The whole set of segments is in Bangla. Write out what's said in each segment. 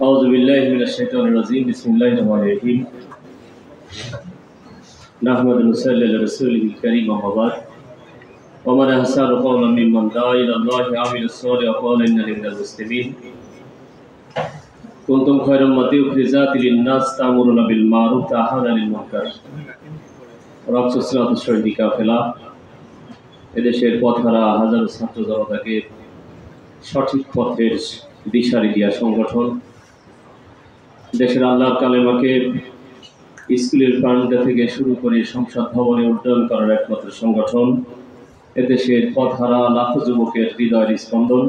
أعوذ بالله من الشيطان الرجيم بسم الله الرحمن الرحيم نحمد ونصلي على رسوله الكريم أما بعد ومن أحسن قولا ممن دعا إلى الله وعمل الصالح وقال إنني من المسلمين كنتم خير أمة أخرجت للناس تأمرون بالمعروف وتنهون عن المنكر রক্ত স্রোত শহীদ কাফেলা এদেশের পথহারা হাজারো ছাত্র জনতাকে সঠিক পথের দিশারি দিয়া সংগঠন দেশের আল্লাহর কালেমাকে স্কুলের প্রাঙ্গণ থেকে শুরু করে সংসদ ভবনে উড্ডয়ন করার একমাত্র সংগঠন এদেশের পথহারা লাখো যুবকের হৃদয়ের স্পন্দন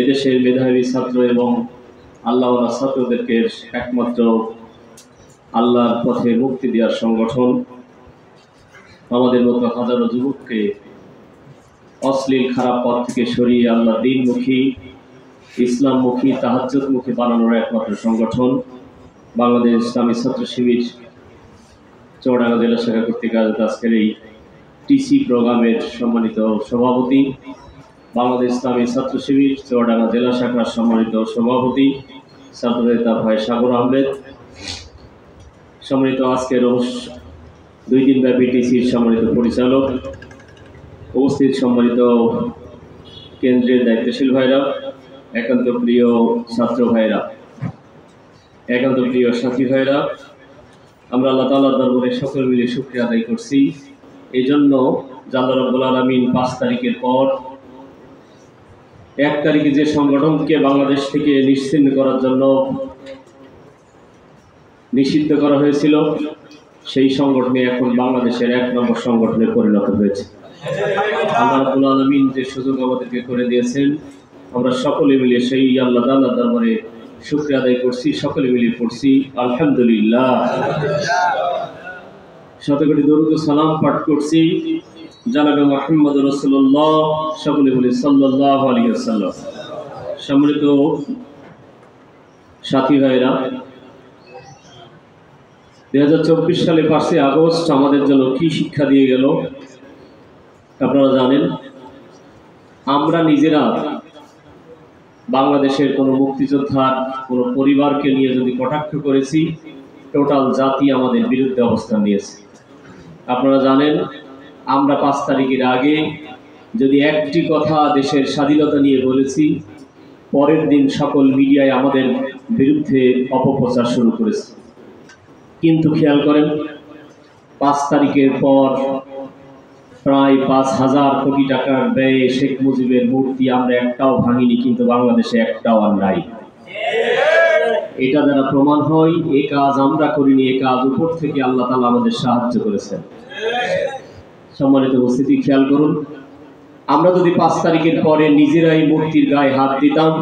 এদেশের মেধাবী ছাত্র এবং আল্লাহওয়ালা ছাত্রদেরকে একমাত্র আল্লাহর পথে মুক্তি দেওয়ার সংগঠন আমাদের মতো হাজারো যুবককে অশ্লীল খারাপ পথ থেকে সরিয়ে আল্লাহ দ্বীনমুখী ইসলামমুখী তাহাজ্জুদমুখী বানানোর একমাত্র সংগঠন বাংলাদেশ ইসলামী ছাত্র শিবির চুয়াডাঙ্গা জেলা শাখা কর্তৃক আয়োজিত আজকের এই টিসি প্রোগ্রামের সম্মানিত সভাপতি বাংলাদেশ ইসলামী ছাত্র শিবির চুয়াডাঙ্গা জেলা শাখার সম্মানিত সভাপতি ছাত্রনেতা ভাই সাগর আহমেদ সম্মানিত আজকের 2 দিনব্যাপী টিসির সম্মানিত পরিচালক উপস্থিত সম্মানিত কেন্দ্রের দায়িত্বশীল ভাইরা একান্ত প্রিয় ছাত্র ভাইরা একান্ত প্রিয় সাথী ভাইরা আমরা আল্লাহ তাআলার দরবারে সকল মিলে শুকরিয়া আদায় করছি এই জন্য আল্লাহ রাব্বুল আলামিন 5 তারিখের পর 1 তারিখে যে সংগঠনকে বাংলাদেশ থেকে নিশ্চিহ্ন করার জন্য নিষিদ্ধ করা হয়েছিল সেই সংগঠনে এখন বাংলাদেশের 1 নম্বর সংগঠনে পরিণত হয়েছে আল্লাহ রাব্বুল আলামিন যে সুযোগ আমাদেরকে করে দিয়েছেন আমরা সকলে মিলে সেই আল্লাহ তাআলার দরবারে শুকরিয়া আদায় করছি সকলে মিলে পড়ছি আলহামদুলিল্লাহ শতকোটি দরুদ ও সালাম পাঠ করছি জনাবে মুহাম্মদ রাসূলুল্লাহ সকলে বলি সাল্লাল্লাহু আলাইহি ওয়াসাল্লাম সম্মানিত সাথী ভাইরা 2024 সালে 5 আগস্ট আমাদের জন্য কি শিক্ষা দিয়ে গেল আপনারা জানেন আমরা নিজেরা বাংলাদেশের কোনো মুক্তিযোদ্ধার কোনো পরিবারকে নিয়ে যদি কটাক্ষ করেছি টোটাল জাতি আমাদের বিরুদ্ধে অবস্থান নিয়েছে আপনারা জানেন আমরা 5 তারিখের আগে যদি একটি কথা দেশের স্বাধীনতা নিয়ে বলেছি পরের দিন সকল মিডিয়ায় আমাদের বিরুদ্ধে অপপ্রচার শুরু করেছে কিন্তু খেয়াল করেন 5 তারিখের পর প্রায় 5,000 কোটি টাকার ব্যয়ে শেখ মুজিবের মূর্তি আমরা একটাও ভাঙিনি কিন্তু বাংলাদেশে একটাও আর নাই এটা দ্বারা প্রমাণ হয় এই কাজ আমরা করিনি এই কাজ উপর থেকে আল্লাহ তাআলা আমাদের সাহায্য করেছেন সম্মানিত উপস্থিতি খেয়াল করুন আমরা যদি 5 তারিখের পরে নিজেরাই মূর্তির গায়ে হাত দিতাম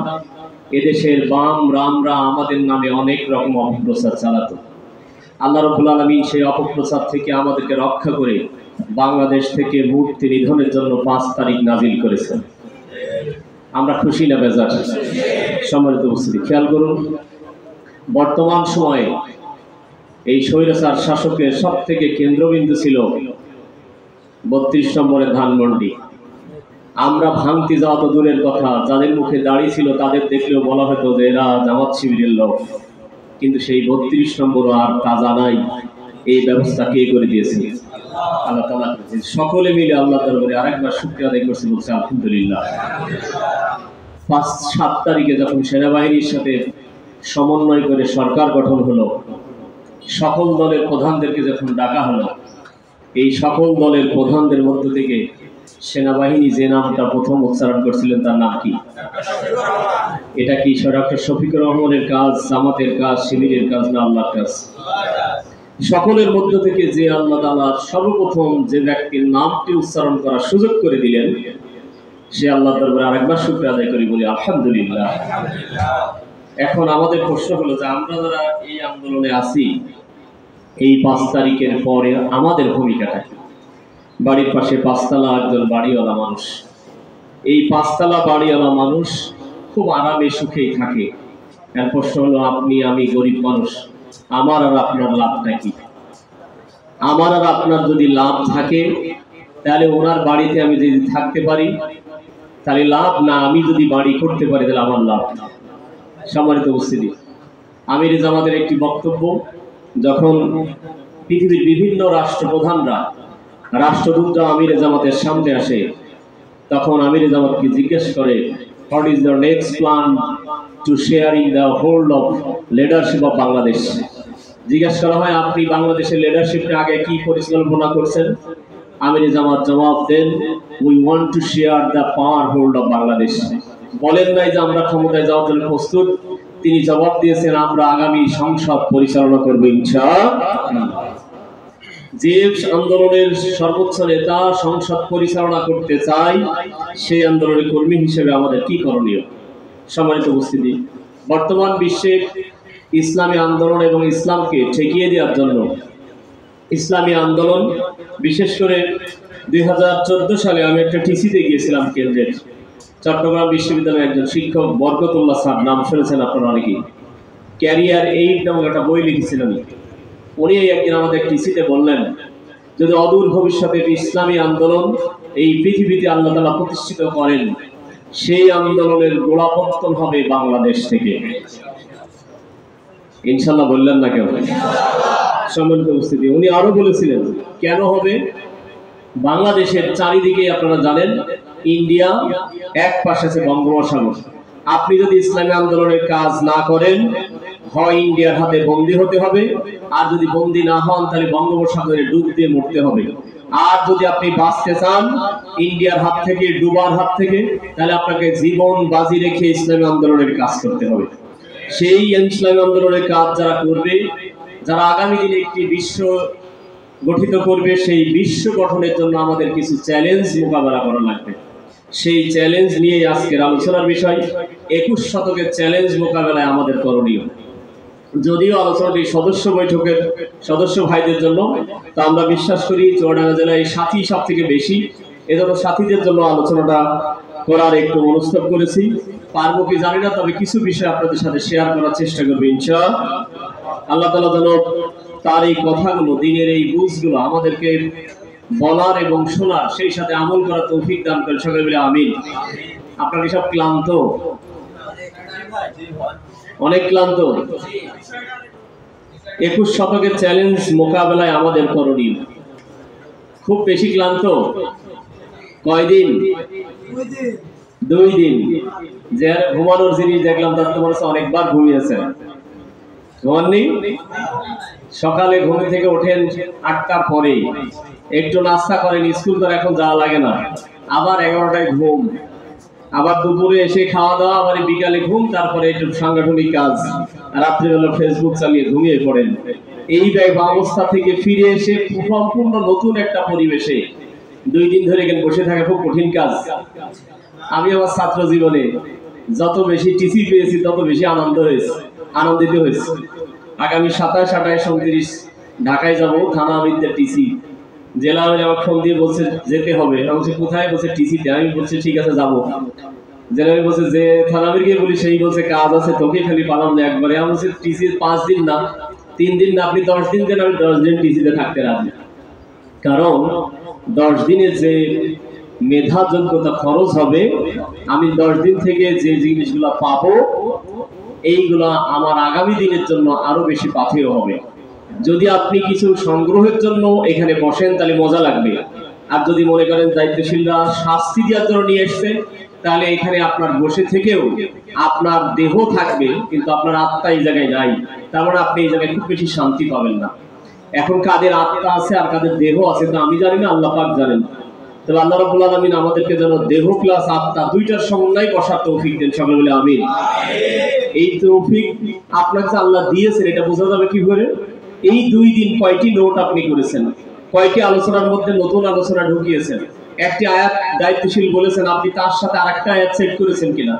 এদেশের বাম রামরা আমাদের নামে অনেক রকম অপপ্রচার চালাতো আল্লাহ রাব্বুল আলামিন সেই অপপ্রচার থেকে আমাদেরকে রক্ষা করে বাংলাদেশ থেকে মূর্তি নিধনের জন্য 5 তারিখ নাজিল করেছেন আমরা খুশি না বেজার সম্মানিত উপস্থিতি খেয়াল করুন বর্তমান সময়ে এই স্বৈরাচার শাসকের সবথেকে কেন্দ্রবিন্দু ছিল 32 নম্বরের ধানমন্ডি আমরা ভাঙতি যাওয়া তো দূরের কথা যাদের মুখে দাড়ি ছিল তাদের দেখলেও বলা হতো যে এরা জামাত শিবিরের লোক কিন্তু সেই 32 নম্বরও আর তাজা নাই এই ব্যবস্থা কে করে দিয়েছে আল্লাহ তাআলা করেছেন সকলে মিলে আল্লাহর দরবারে আরেকবার শুকরিয়া আদায় করছি বলছি আলহামদুলিল্লাহ 5-7 তারিখে যখন সেনাবাহিনীর সাথে সমন্বয় করে সরকার গঠন হলো সকল দলের প্রধানদেরকে যখন ডাকা হলো এই সকল দলের প্রধানদের মধ্য থেকে সেনাবাহিনী যে নামটা প্রথম উচ্চারণ করছিলেন তার নাম কি এটা কি ডক্টর শফিকুর রহমানের কাজ জামাতের কাজ শিবিরের কাজ না আল্লাহর কাজ সকলের মধ্য থেকে যে আল্লাহ তাআলা সর্বপ্রথম যে ব্যক্তির নামটি উচ্চারণ করার সুযোগ করে দিলেন সে আল্লাহর দরবারে আরেকবার শুকরিয়া আদায় করি বলি আলহামদুলিল্লাহ এখন আমাদের প্রশ্ন হলো যে আমরা যারা এই আন্দোলনে আছি এই 5 তারিখের পরে আমাদের ভূমিকাটা কি বাড়ির পাশে 5 তলা একজন বাড়িওয়ালা মানুষ এই 5 তলা বাড়িওয়ালা মানুষ খুব আরামে সুখেই থাকে এর প্রশ্ন হলো আপনি আমি গরিব মানুষ আমার আর আপনার লাভটা কি আমার আর আপনার যদি লাভ থাকে তাহলে ওনার বাড়িতে আমি যদি থাকতে পারি তাহলে লাভ না আমি যদি বাড়ি করতে পারি তাহলে আমার লাভ সম্মানিত উপস্থিতি আমির জামাতের একটি বক্তব্য, যখন পৃথিবীর বিভিন্ন রাষ্ট্রপ্রধানরা, রাষ্ট্রদূতরা আমির জামাতের সামনে আসে, তখন আমির জামাতকে জিজ্ঞেস করে, what is the next plan to sharing the hold of leadership of Bangladesh. জিজ্ঞেস করা হয়, আপনি বাংলাদেশের লিডারশিপে আগে কি পরিকল্পনা করছেন? আমির জামাত জবাব দেন, we want to share the power hold of Bangladesh. বলেন নাই যে আমরা ক্ষমতায় যাওয়ার জন্য প্রস্তুত, তিনি জবাব দিয়েছেন, আমরা আগামী সংসদ পরিচালনা করব ইনশাআল্লাহ। যে আন্দোলনের সর্বোচ্চ নেতা সংসদ পরিচালনা করতে চায়, সেই আন্দোলনের কর্মী হিসেবে আমাদের কি করণীয়? সম্মানিত উপস্থিতি, বর্তমান বিশ্বে ইসলামী আন্দোলন এবং ইসলামকে ঠেকিয়ে দেওয়ার জন্য ইসলামী আন্দোলন, বিশেষ করে 2014 সালে আমি একটা টিসিতে গিয়েছিলাম কেন্দ্রের, চট্টগ্রাম বিশ্ববিদ্যালয়ের একজন শিক্ষক বরকতুল্লাহ স্যার, নাম শুনেছেন আপনারা অনেকেই, ক্যারিয়ার এইড নামক একটা বই লিখেছিলেন। উনি একদিন আমাদের টিসিতে বললেন, যদি অদূর ভবিষ্যতে ইসলামী আন্দোলন এই পৃথিবীতে আল্লাহ তাআলা প্রতিষ্ঠিত করেন, সেই আন্দোলনের গোড়াপত্তন হবে বাংলাদেশ থেকে। ইনশাআল্লাহ বললেন না কেউ? সম্মানিত উপস্থিতি, উনি আরো বলেছিলেন কেন হবে। বাংলাদেশের চারিদিকে আপনারা জানেন ইন্ডিয়া, এক পাশে আছে বঙ্গোপসাগর। আপনি যদি ইসলামী আন্দোলনের কাজ না করেন, হয় ইন্ডিয়ার হাতে বন্দী হতে হবে, আর যদি বন্দী না হন তাহলে বঙ্গোপসাগরে ডুব দিয়ে মরতে হবে। আর যদি আপনি বাঁচতে চান ইন্ডিয়ার হাত থেকে, ডুবার হাত থেকে, তাহলে আপনাকে জীবন বাজি রেখে ইসলামী আন্দোলনের কাজ করতে হবে। সেই ইসলামী আন্দোলনের কাজ যারা করবে, যারা আগামী দিনে একটি বিশ্ব গঠিত করবে, সেই বিশ্ব গঠনের জন্য আমাদের কিছু চ্যালেঞ্জ মোকাবেলা করা লাগবে। সেই চ্যালেঞ্জ নিয়ে আজকের আলোচনার বিষয়, 21 শতকের চ্যালেঞ্জ মোকাবেলায় আমাদের করণীয়। যদিও আলোচনাটি সদস্য বৈঠকের সদস্য ভাইদের জন্য, তা আমরা বিশ্বাস করি চুয়াডাঙ্গা জেলায় সাথী সব থেকে বেশি, এজন্য সাথীদের জন্য আলোচনাটা করার একটু মনস্থির করেছি। পারবো কি জানি না, তবে কিছু বিষয় আপনাদের সাথে শেয়ার করার চেষ্টা করবো ইনশাআল্লাহ। আল্লাহ তাআলা যেন তার এই কথাগুলো, দিনের এই বুঝগুলো আমাদেরকে বলার এবং শোনার, সেই সাথে আমল করার তৌফিক দান করেন। সকলে বলে আমিন। আপনারা কি সব ক্লান্ত? অনেক ক্লান্ত। 21 শতকের চ্যালেঞ্জ মোকাবেলায় আমাদের করণীয়। খুব বেশি ক্লান্ত? কয়দিন? 2 দিন। যে ঘুমানোর জিনিস দেখলাম তার তোমার অনেকবার ঘুমিয়েছেন, ঘুমাননি? সকালে ঘুম থেকে ওঠেন 8টার পরে, একটু নাস্তা করেন, স্কুল তো এখন যাওয়া লাগে না, আবার 11টায় ঘুম, আবার দুপুরে এসে খাওয়া দাওয়া, আবার বিকালে ঘুম, তারপরে একটু সাংগঠনিক কাজ, রাত্রিবেলা ফেসবুক চালিয়ে ঘুমিয়ে পড়েন। এই অবস্থা থেকে ফিরে এসে সম্পূর্ণ নতুন একটা পরিবেশে 2 দিন ধরে এখানে বসে থাকা খুব কঠিন কাজ। আমি আমার ছাত্র জীবনে যত বেশি টিসি পেয়েছি তত বেশি আনন্দিত হয়েছে। আগামী 27, 28, 29 ঢাকায় যাব, থানা আমিরদের টিসি। জেলা আমির আমার ফোন দিয়ে বলছে যেতে হবে, আমি বলছি কোথায়? বলছে টিসিতে। আমি বলছি ঠিক আছে যাবো। জেলা আমির বলছে যে থানা আমিরকে বলি, সেই বলছে কাজ আছে, তোকে খালি পালাম না একবারে। আমি বলছি টিসি 5 দিন না, 3 দিন না, আপনি 10 দিন দেন, আমি 10 দিন টিসিতে থাকতে রাজি। কারণ 10 দিনের যে মেধা যোগ্যতা খরচ হবে, আমি 10 দিন থেকে যে জিনিসগুলো পাবো, এইগুলা আমার আগামী দিনের জন্য আরো বেশি পাথেয় হবে। যদি আপনি কিছু সংগ্রহের জন্য এখানে বসেন তাহলে মজা লাগবে, আর যদি মনে করেন দায়িত্বশীলরা শাস্তি দেওয়ার জন্য নিয়ে এসছে, তাহলে এখানে আপনার বসে থেকেও আপনার দেহ থাকবে কিন্তু আপনার আত্মা এই জায়গায় নাই, তার মানে আপনি এই জায়গায় খুব বেশি শান্তি পাবেন না। এখন কাদের আত্মা আছে আর কাদের দেহ আছে তা আমি জানি না, আল্লাহ পাক জানেন। তবে আল্লাহ রাব্বুল আলামিন আমাদেরকে যেন দেহ প্লাস আত্মা দুইটার সমন্বয় বসার তৌফিক দেন। সকলে বলে আমিন। এই তৌফিক আপনাকে আল্লাহ দিয়েছেন, এটা বোঝা যাবে কি করে? এই 2 দিন কয়টি নোট আপনি করেছেন, কয়টি আলোচনার মধ্যে নতুন আলোচনা ঢুকিয়েছেন, একটি আয়াত দায়িত্বশীল বলেছেন, আপনি তার সাথে আরেকটা আয়াত সেট করেছেন কিনা,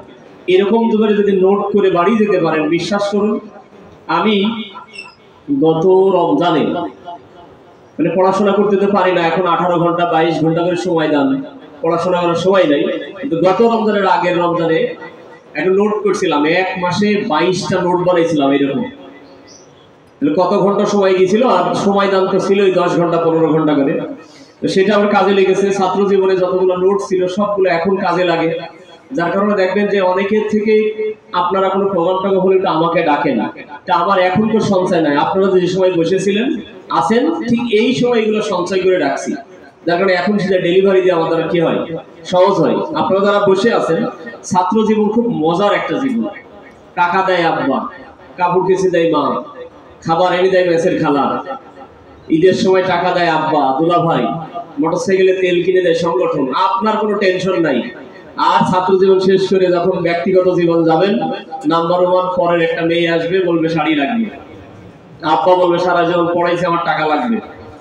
এরকম যদি নোট করে বাড়ি যেতে পারেন, বিশ্বাস করুন আমি গত রমজানে মানে পড়াশোনা করতে তো পারি না, এখন 18 ঘন্টা 22 ঘন্টা করে সময় দেন, পড়াশোনা করার সময় নাই, কিন্তু গত রমজানের আগের রমজানে একটা নোট করছিলাম, 1 মাসে 22টা নোট বানাইছিলাম এরকম। কত ঘন্টা সময় গিয়েছিল, আর সময় দান তো ছিল 10 ঘন্টা 15 ঘন্টা করে। তো সেটা আমার কাজে লেগেছে। ছাত্র জীবনে যতগুলো নোট ছিল সবগুলো এখন কাজে লাগে। যার কারণে দেখবেন যে অনেকের থেকে আপনারা কোনো প্রোগ্রাম টাকা হলে আমাকে ডাকে না, তা আমার এখন তো সঞ্চয় নাই। আপনারা যে সময় বসেছিলেন আছেন ঠিক এই সময় এগুলো সঞ্চয় করে রাখছি, যার কারণে এখন সেটা ডেলিভারি দিয়ে আমাদের কি হয়, সহজ হয়। আপনারা যারা বসে আছেন, ছাত্র জীবন খুব মজার একটা জীবন। টাকা দেয় আব্বা, কাপড় কেচে দেয় মা, খাবার এনে দেয় মেসের খালা, ঈদের সময় টাকা দেয় আব্বা দুলা ভাই, মোটরসাইকেলে তেল কিনে দেয় সংগঠন, আপনার কোনো টেনশন নাই। আর ছাত্র জীবন শেষ করে যখন ব্যক্তিগত জীবন যাবেন, নাম্বার ওয়ান পরের একটা মেয়ে আসবে, বলবে শাড়ি লাগবে, আব্বা বলবে সারা জীবন পড়াইছে আমার টাকা লাগবে,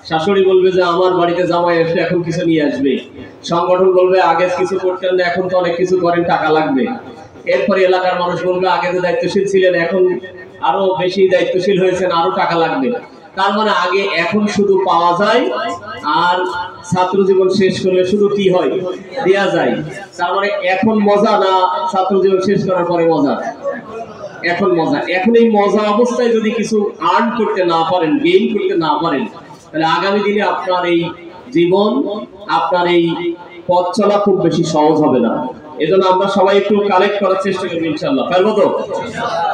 শাশুড়ি বলবে যে আমার বাড়িতে জামাই আসলে এখন কিছু নিয়ে আসবে, সংগঠন বলবে আগে কিছু করতেন না এখন তো অনেক কিছু করেন টাকা লাগবে, এরপরে এলাকার মানুষ বলবে আগে তো দায়িত্বশীল ছিলেন এখন আরো বেশি দায়িত্বশীল হয়েছেন আরো টাকা লাগবে। তার মানে আগে এখন শুধু পাওয়া যায়, আর ছাত্র জীবন শেষ করলে শুধু কি হয়, দেয়া যায়। তার মানে এখন মজা না ছাত্র জীবন শেষ করার পরে মজা? এখন মজা। এখন এই মজা অবস্থায় যদি কিছু আর্ন করতে না পারেন, গেইন করতে না পারেন, তাহলে আগামী দিনে আপনার এই জীবন, আপনার এই পথ চলা খুব বেশি সহজ হবে না। এজন্য আমরা সবাই একটু কালেক্ট করার চেষ্টা করবো, ইনশাআল্লাহ পারবো তো?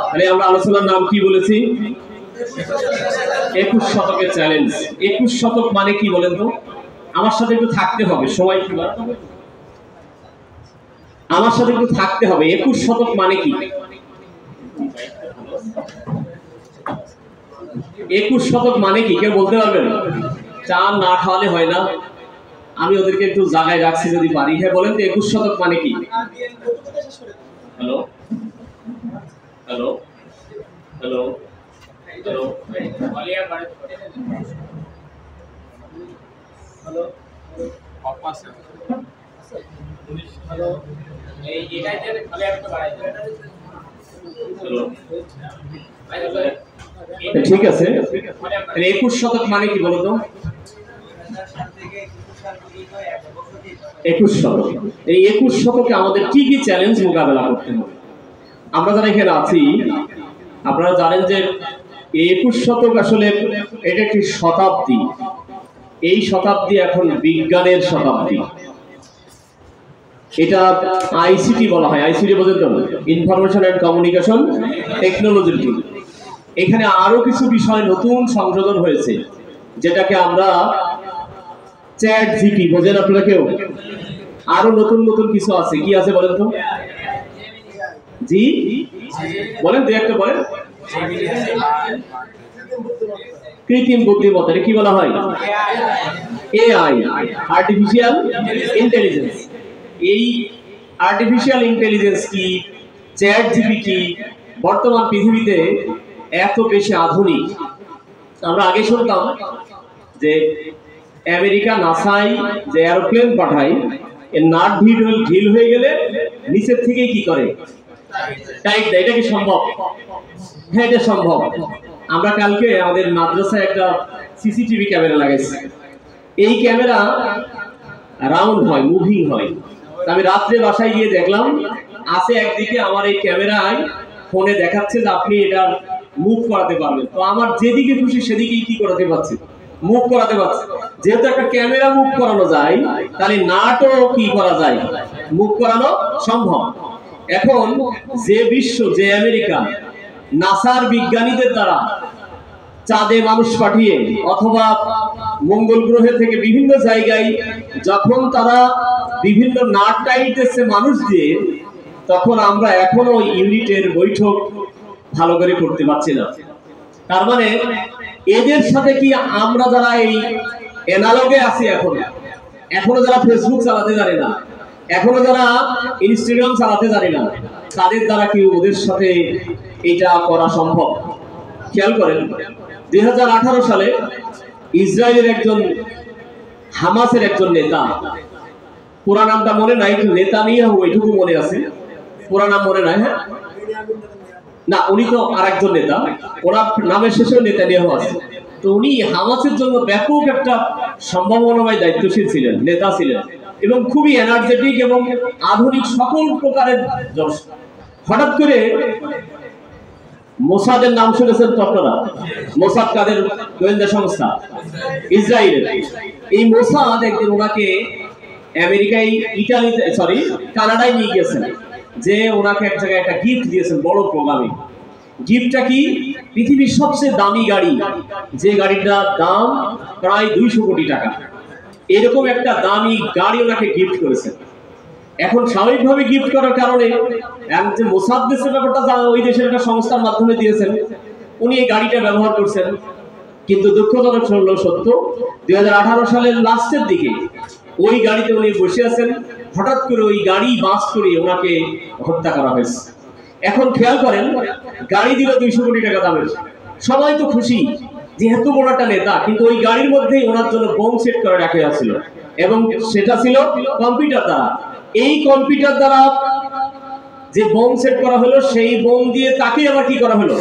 তাহলে আমরা আলোচনার নাম কি বলেছি? 21 শতকের চ্যালেঞ্জ। 21 শতক মানে কি বলেন তো? আমার সাথে একটু থাকতে হবে, সময় কি আমার সাথে একটু থাকতে হবে। 21 শতক মানে কি? 21 শতক মানে কি কেউ বলতে পারবেন? চা না খাওয়ালে হয় না, আমি ওদেরকে একটু জায়গায় রাখছি যদি পারি। হ্যাঁ বলেন তো 21 শতক মানে কি? হ্যালো হ্যালো হ্যালো হ্যালো ঠিক আছে। 21 শতক মানে কি বলতো? 21 শতক, এই 21 শতকে আমাদের কি কি চ্যালেঞ্জ মোকাবেলা করতে হবে? আমরা যারা এখানে আছি আপনারা জানেন যে 21 শতক আসলে এটা একটি শতাব্দী। এই শতাব্দী এখন বিজ্ঞানের শতাব্দী। এটা আইসিটি বলা হয়। আইসিটি বোঝেন তো? ইনফরমেশন এন্ড কমিউনিকেশন টেকনোলজির যুগ। এখানে আরো কিছু বিষয় নতুন সংযোজন হয়েছে, যেটাকে আমরা চ্যাট জিপি, বোঝেন আপনারা কেউ? আরো নতুন নতুন কিছু আছে। কি আছে বলেন তো? জি বলেন, দুই একটা বলেন। কৃত্রিম বুদ্ধিমত্তা, কি বলা হয়? AI, artificial intelligence. এই আর্টিফিশিয়াল ইন্টেলিজেন্স কি, চ্যাট জিপি কি, বর্তমান পৃথিবীতে এত বেশি আধুনিক। আমরা আগে শুনতাম যে আমেরিকা নাসাই যে এরোপ্লেন পাঠায়, এর নাট ঢিল হয়ে গেলে নিচের থেকেই কি করে, টাইট দেয়। এটা কি সম্ভব? হ্যাঁ এটা সম্ভব। আমরা কালকে আমাদের মাদ্রাসায় একটা সিসিটিভি ক্যামেরা লাগাইছি। এই ক্যামেরা রাউন্ড হয়, মুভিং হয়। আমি রাত্রে বাসায় গিয়ে দেখলাম আছে একদিকে, আমার এই ক্যামেরায় ফোনে দেখাচ্ছে যে আপনি এটা মুভ করাতে পারবেন। তো আমার যেদিকে খুশি সেদিকেই কি করাতে পারছি, মুভ করাতে পারছি। যেহেতু একটা ক্যামেরা মুভ করানো যায়, তাহলে নাটও কি করা যায়, মুভ করানো সম্ভব। এখন যে বিশ্ব, যে আমেরিকা নাসার বিজ্ঞানীদের দ্বারা চাঁদে মানুষ পাঠিয়ে অথবা মঙ্গল গ্রহে থেকে বিভিন্ন জায়গায় যখন তারা বিভিন্ন নাট টাইটেছে মানুষ দিয়ে, তখন আমরা এখনো ইউনিটের বৈঠক ভালো করে করতে পারছি না। তার মানে এদের সাথে কি আমরা যারা এই অ্যানালগে আছি, এখনো যারা ফেসবুক চালাতে জানে না, এখনো যারা ইনস্টাগ্রাম চালাতে জানে না, তাদের দ্বারা কি ওদের সাথে এটা করা সম্ভব? খেয়াল করেন 2018 সালে ইসরায়েলের একজন, হামাসের একজন নেতা, পুরা নামটা মনে নাই, নেতানিয়াহু এইটুকু মনে আছে, পুরা নাম মনে নাই। হ্যাঁ না, উনি তো আরেকজন নেতা, ওনার নামের শেষেও নেতানিয়াহু আছে। তো উনি হামাসের জন্য ব্যাপক একটা সম্ভাবনাময় দায়িত্বশীল ছিলেন, নেতা ছিলেন, এবং খুবই এনার্জেটিক এবং আধুনিক সকল প্রকারের। হঠাৎ করে মোসাদের নাম শুনেছেন তো আপনারা? মোসাদ কাদের গোয়েন্দা সংস্থা? ইসরায়েলের। এই মোসাদ একদিন ওনাকে আমেরিকায়, ইটালিতে, সরি কানাডায় নিয়ে গেছেন, যে ওনাকে এক জায়গায় একটা গিফট দিয়েছেন বড় প্রোগ্রামে। গিফটটা কি? পৃথিবীর সবচেয়ে দামি গাড়ি, যে গাড়িটার দাম প্রায় 200 কোটি টাকা, এরকম একটা দামি গাড়ি ওনাকে গিফট করেছেন। এখন স্বাভাবিকভাবে গিফট করার কারণে যে মোসাদ দেশের ব্যাপারটা ওই দেশের একটা সংস্থার মাধ্যমে দিয়েছেন, উনি এই গাড়িটা ব্যবহার করছেন। কিন্তু দুঃখজনক হলো সত্য, 2018 সালের লাস্টের দিকে ওই গাড়িতে উনি বসে আছেন, হঠাৎ করে ওই গাড়ি বাস করে ওনাকে হত্যা করা হয়েছে। এখন খেয়াল করেন, গাড়ি দিল 200 কোটি টাকা দামের, সবাই তো খুশি যেহেতু বড় একটা নেতা, কিন্তু ওই গাড়ির মধ্যেই ওনার জন্য বোম সেট করে রাখা হয়েছিল, এবং সেটা ছিল কম্পিউটার দ্বারা। এই কম্পিউটার দ্বারা যে বোম সেট করা হলো, সেই বোম দিয়ে তাকে আবার কি করা হলো?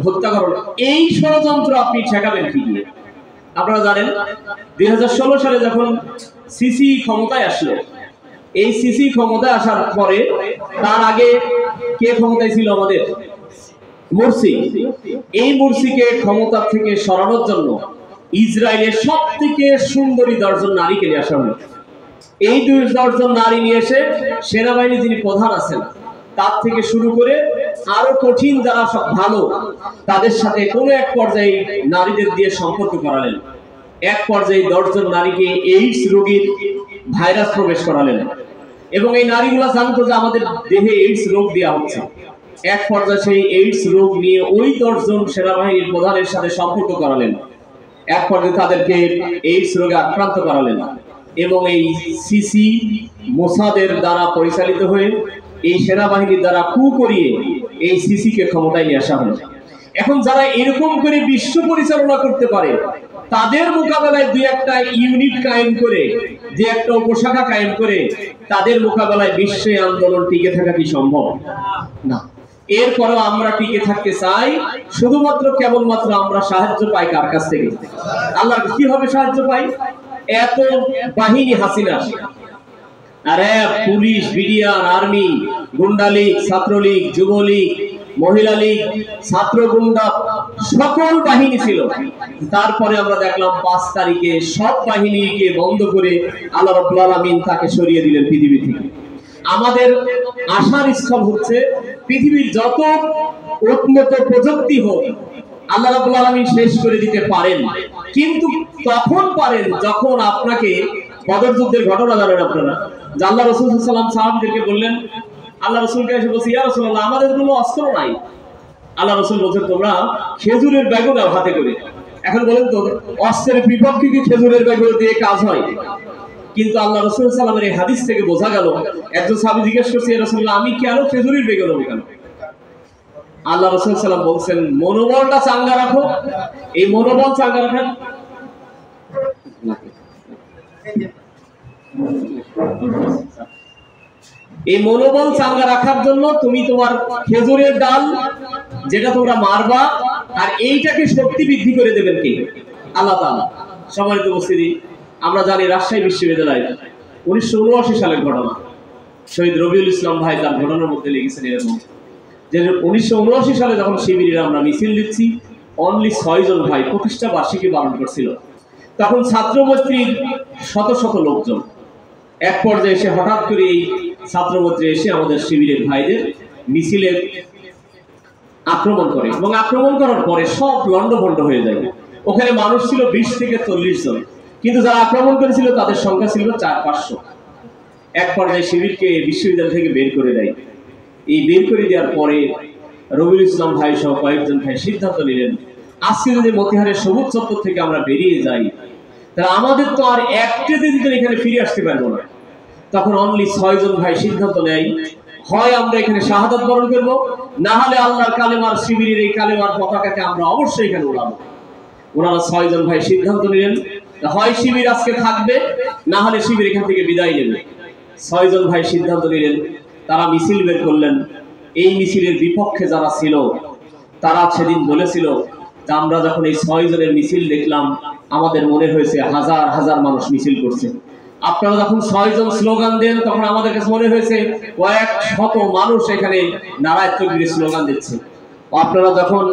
হত্যা করা হলো। এই ষড়যন্ত্র আপনি ঠেকাবেন কি দিয়ে? আপনারা জানেন 2016 সালে যখন সিসি ক্ষমতায় আসলো, এই সিসি ক্ষমতায় আসার পরে, তার আগে কে ক্ষমতায় ছিল? আমাদের মুরসি। এই মুরসিকে ক্ষমতা থেকে সরানোর জন্য ইসরায়েলের সবথেকে সুন্দরী 10 জন নারীকে নিয়ে আসা হলো। এই 10 জন নারী নিয়ে এসে সেনাবাহিনী যিনি প্রধান আছেন তার থেকে শুরু করে আরো কঠিন যারা সব ভালো, তাদের সাথে কোনো এক পর্যায়ে নারীদের দিয়ে সম্পর্ক করালেন। এক পর্যায়ে 10 জন নারীকে এইডস রোগীর ভাইরাস প্রবেশ করালেন, এবং এই নারীগুলো জানতো যে আমাদের দেহে এইডস রোগ দেওয়া হচ্ছে। এক পর্যায়ে সেই এইডস রোগ নিয়ে ওই 10 জন সেনাবাহিনীর প্রধানের সাথে সম্পর্ক করালেন। এক পর্যায়ে তাদেরকে এইডস রোগে আক্রান্ত করালেন, এবং এই সিসি মোসাদের দ্বারা পরিচালিত হয়ে এই সেনাবাহিনীর দ্বারা কু করিয়ে এই সিসিকে ক্ষমতায় নিয়ে আসা হলো। এখন যারা এরকম করে বিশ্ব পরিচালনা করতে পারে, তাদের মোকাবেলায় দুই একটা ইউনিট কায়েম করে, যে একটা উপশাখা কায়েম করে, তাদের মোকাবেলায় বিশ্ব আন্দোলন টিকে থাকা কি সম্ভব? না। এরপরও আমরা টিকে থাকতে চাই, শুধুমাত্র কেবলমাত্র আমরা সাহায্য পাই কার কাছ থেকে? আল্লাহর। কিভাবে সাহায্য পাই? এত বাহিনী Hasina, RAB, police, BDR, army, গুন্ডা লীগ, ছাত্রলীগ, যুবলীগ, মহিলা লীগ, ছাত্র গুন্ডা, সকল বাহিনী ছিল। তারপরে আমরা দেখলাম 5 তারিখে সব বাহিনীকে বন্ধ করে আল্লাহ রাব্বুল আলামিন তাকে সরিয়ে দিলেন পৃথিবী থেকে। আমাদের আশার স্থল হচ্ছে পৃথিবীর যত উন্নত প্রযুক্তি হোক, আল্লাহ রাব্বুল আলামিন শেষ করে দিতে পারেন, কিন্তু তখন পারেন যখন আপনাকে বদর যুদ্ধের ঘটনা জানেন আপনারা, যে আল্লাহ রাসূল সাল্লাল্লাহু আলাইহি ওয়াসাল্লাম সাহাবীদেরকে বললেন, আল্লাহ রাসূলকে এসে বলছে, ইয়া রাসূলুল্লাহ, আমাদের কোনো অস্ত্র নাই। আল্লাহ রাসূল বলছেন, তোমরা খেজুরের ব্যাগও নাও হাতে করে। এখন বলেন তো, অস্ত্রের বিপক্ষে কি খেজুরের ব্যাগ দিয়ে কাজ হয়? কিন্তু আল্লাহ রাসূল সাল্লাল্লাহু আলাইহি ওয়াসাল্লামের এই হাদিস থেকে বোঝা গেল, একজন সাহাবী জিজ্ঞেস করছে, ইয়া রাসূলুল্লাহ, আমি কেন খেজুরের ব্যাগ নেব কেন? আল্লাহ রাসূল সাল্লাল্লাহু আলাইহি ওয়াসাল্লাম বলছেন, মনোবলটা চাঙ্গা রাখো। এই মনোবল চাঙ্গা রাখেন, এই মনোবল চাঙ্গা রাখার জন্য তুমি তোমার খেজুরের ডাল যেটা তোমরা মারবা, আর এইটাকে শক্তি বৃদ্ধি করে দেবেন কে? আল্লাহ তাআলা। সম্মানিত উপস্থিতি, আমরা জানি রাজশাহী বিশ্ববিদ্যালয় 1979 সালের ঘটনা, শহীদ রবিউল ইসলাম ভাই তার ঘটনার মধ্যে লিখেছেন এরকম, যে 1979 সালে যখন শিবিরের আমরা মিছিল দিচ্ছি, অনলি 6 জন ভাই প্রতিষ্ঠা বার্ষিকী পালন করছিল। তখন ছাত্র মৈত্রীর শত শত লোকজন, এক পর্যায়ে এসে হঠাৎ করে এই ছাত্র মৈত্রী এসে আমাদের শিবিরের ভাইদের মিছিলে আক্রমণ করে, এবং আক্রমণ করার পরে সব লন্ডভন্ড হয়ে যায়। ওখানে মানুষ ছিল 20 থেকে 40 জন, কিন্তু যারা আক্রমণ করেছিল তাদের সংখ্যা ছিল 400-500। এক পর্যায়ে শিবিরকে বিশ্ববিদ্যালয় থেকে বের করে দেয়। এই বের করে দেওয়ার পরে রবিউল ইসলাম ভাই সহ কয়েকজন ভাই সিদ্ধান্ত নিলেন, আজকে যদি মতিহারের সবুজ চত্বর থেকে আমরা বেরিয়ে যাই, তাহলে আমাদের তো আর একটা দিন এখানে ফিরে আসতে পারবো না। তখন অনলি 6 জন ভাই সিদ্ধান্ত নেয়, হয় আমরা এখানে শাহাদাত বরণ করব, না হলে আল্লাহর কালেমার শিবিরের এই কালেমার পতাকাকে আমরা অবশ্যই এখানে উড়াবো। ওনারা 6 জন ভাই সিদ্ধান্ত নিলেন, হয় শিবির আজকে থাকবে, না হলে শিবির এখান থেকে বিদায় নেবে। 6 জন ভাই সিদ্ধান্ত নিলেন, তারা মিছিল বের করলেন। এই মিছিলের বিপক্ষে যারা ছিল তারা সেদিন বলেছিল যে আমরা যখন এই 6 জনের মিছিল দেখলাম, আমাদের মনে হয়েছে হাজার হাজার মানুষ মিছিল করছে। আপনারা যখন 6 জন স্লোগান দেন, তখন আমাদের কাছে মনে হয়েছে কয়েক শত মানুষ এখানে নারায়ে তাকবীর স্লোগান দিচ্ছে। আপনারা যখন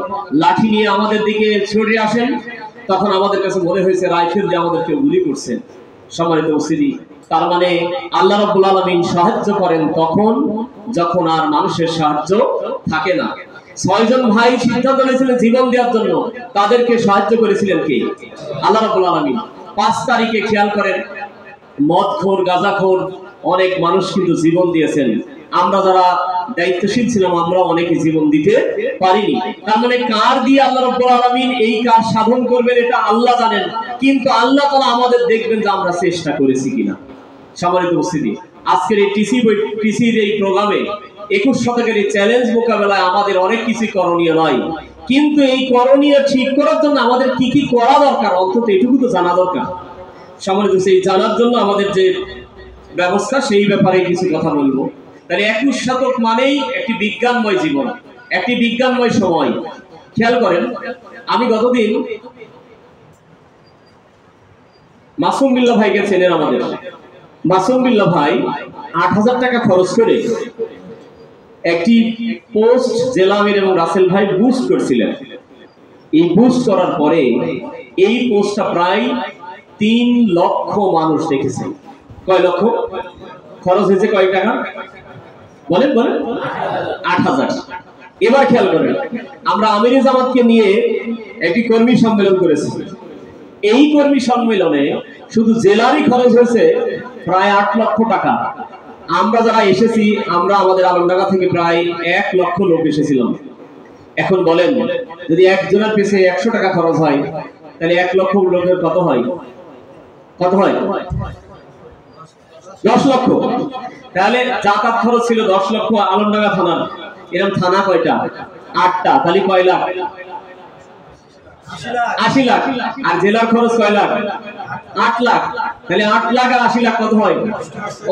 লাঠি নিয়ে আমাদের দিকে ছুটে আসেন, তখন আমাদের কাছে মনে হয়েছে রাইফেল দিয়ে আমাদেরকে গুলি করছেন। সম্মানিত উপস্থিতি, তার মানে আল্লাহ রাব্বুল আলামিন সাহায্য করেন তখন যখন আর মানুষের সাহায্য থাকে না। 6 জন ভাই সিদ্ধান্ত নিয়েছিলেন জীবন দেওয়ার জন্য, তাদেরকে সাহায্য করেছিলেন কে? আল্লাহ রাব্বুল আলামিন। 5 তারিখে খেয়াল করেন, মদখোর গাঁজাখোর অনেক মানুষ কিন্তু জীবন দিয়েছেন। আমরা যারা দায়িত্বশীল ছিলাম আমরা অনেকে জীবন দিতে পারিনি। তার মানে কার দিয়ে আল্লাহ রাব্বুল আলামিন এই কাজ সাধন করবেন এটা আল্লাহ জানেন, কিন্তু আল্লাহ তাআলা আমাদের দেখবেন যে আমরা চেষ্টা করেছি কিনা। সম্মানিত উপস্থিতি, আজকের এই টিসির এই প্রোগ্রামে 21 শতকের এই চ্যালেঞ্জ মোকাবেলায় আমাদের অনেক কিছু করণীয় নয়, কিন্তু এই করণীয় ঠিক করার জন্য আমাদের কি কি করা দরকার অন্তত এটুকু তো জানা দরকার। সম্মানিত সেই জানার জন্য আমাদের যে ব্যবস্থা সেই ব্যাপারে কিছু কথা বলবো। তাহলে 21 শতক মানেই একটি বিজ্ঞানময় জীবন, একটি বিজ্ঞানময় সময়। খেয়াল করেন, আমি গতদিন মাসুম বিল্লাহ ভাইকে চেনেন আমাদের, মাসুম বিল্লাহ ভাই ৮,০০০ টাকা খরচ করে একটি পোস্ট জেলা আমির এবং রাসেল ভাই বুস্ট করছিলেন। এই বুস্ট করার পরে এই পোস্টটা প্রায় 3 লক্ষ মানুষ দেখেছে। কয় লক্ষ? খরচ হয়েছে কয় টাকা বলেন বলেন? ৮,০০০। এবার খেয়াল করেন, আমরা আমিরে জামাতকে নিয়ে একটি কর্মী সম্মেলন করেছি। এই কর্মী সম্মেলনে শুধু জেলারই খরচ হয়েছে প্রায় ৮ লক্ষ টাকা। আমরা যারা এসেছি, আমরা আমাদের আলমডাঙ্গা থেকে প্রায় 1 লক্ষ লোক এসেছিলাম। এখন বলেন, যদি একজনের পিছনে 100 টাকা খরচ হয় তাহলে 1 লক্ষ লোকের কত হয়? কত হয়? 10 লক্ষ। তাহলে যাতায়াত খরচ ছিল 10 লক্ষ। আলমডাঙ্গা থানার এরকম থানা কয়টা? 8টা। তাহলে কয় লাখ? 80 লাখ। আর জেলার খরচ কয় লাখ? 8 লাখ। তাহলে 8 লাখ আর 80 লাখ কত হয়?